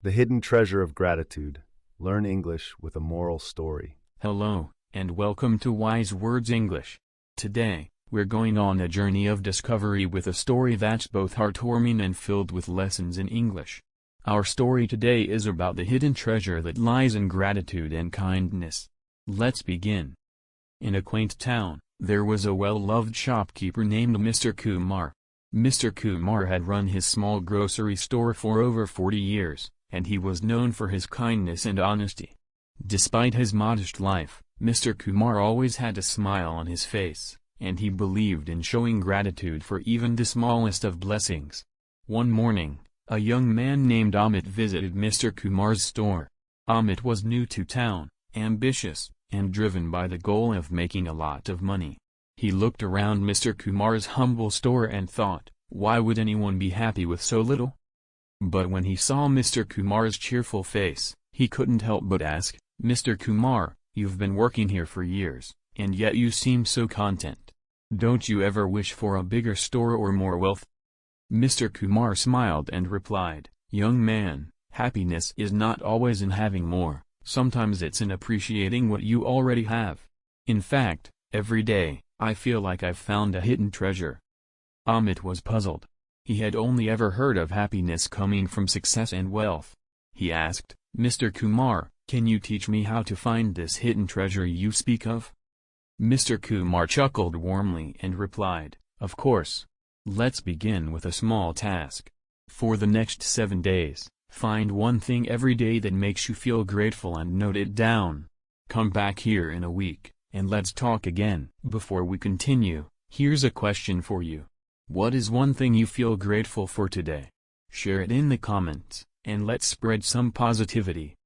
The hidden treasure of gratitude. Learn English with a moral story. Hello, and welcome to Wise Words English. Today, we're going on a journey of discovery with a story that's both heartwarming and filled with lessons in English. Our story today is about the hidden treasure that lies in gratitude and kindness. Let's begin. In a quaint town, there was a well-loved shopkeeper named Mr. Kumar. Mr. Kumar had run his small grocery store for over 40 years, and he was known for his kindness and honesty. Despite his modest life, Mr. Kumar always had a smile on his face, and he believed in showing gratitude for even the smallest of blessings. One morning, a young man named Amit visited Mr. Kumar's store. Amit was new to town, ambitious, and driven by the goal of making a lot of money. He looked around Mr. Kumar's humble store and thought, why would anyone be happy with so little? But when he saw Mr. Kumar's cheerful face, he couldn't help but ask, Mr. Kumar, you've been working here for years, and yet you seem so content. Don't you ever wish for a bigger store or more wealth? Mr. Kumar smiled and replied, young man, happiness is not always in having more. Sometimes it's in appreciating what you already have. In fact, every day, I feel like I've found a hidden treasure. Amit was puzzled. He had only ever heard of happiness coming from success and wealth. He asked, Mr. Kumar, can you teach me how to find this hidden treasure you speak of? Mr. Kumar chuckled warmly and replied, of course. Let's begin with a small task. For the next 7 days, find one thing every day that makes you feel grateful and note it down. Come back here in a week, and let's talk again. Before we continue, here's a question for you. What is one thing you feel grateful for today? Share it in the comments, and let's spread some positivity.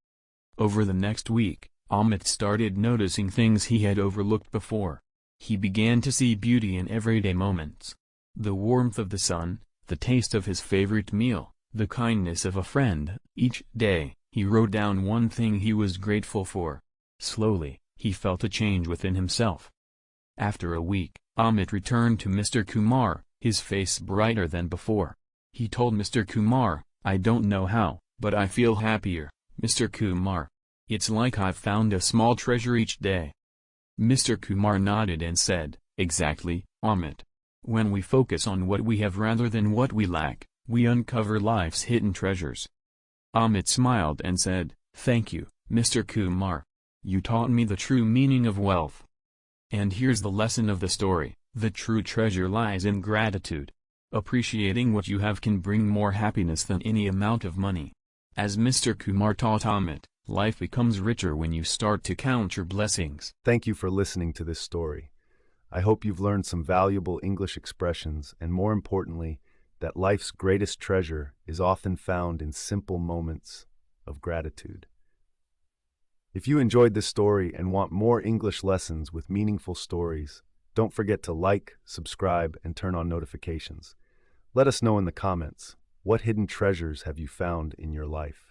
Over the next week, Amit started noticing things he had overlooked before. He began to see beauty in everyday moments. The warmth of the sun, the taste of his favorite meal, the kindness of a friend. Each day, he wrote down one thing he was grateful for. Slowly, he felt a change within himself. After a week, Amit returned to Mr. Kumar, his face brighter than before. He told Mr. Kumar, I don't know how, but I feel happier, Mr. Kumar. It's like I've found a small treasure each day. Mr. Kumar nodded and said, exactly, Amit. When we focus on what we have rather than what we lack, we uncover life's hidden treasures. Amit smiled and said, thank you, Mr. Kumar. You taught me the true meaning of wealth. And here's the lesson of the story, the true treasure lies in gratitude. Appreciating what you have can bring more happiness than any amount of money. As Mr. Kumar taught Amit, life becomes richer when you start to count your blessings. Thank you for listening to this story. I hope you've learned some valuable English expressions and, more importantly, that life's greatest treasure is often found in simple moments of gratitude. If you enjoyed this story and want more English lessons with meaningful stories, don't forget to like, subscribe, and turn on notifications. Let us know in the comments, what hidden treasures have you found in your life?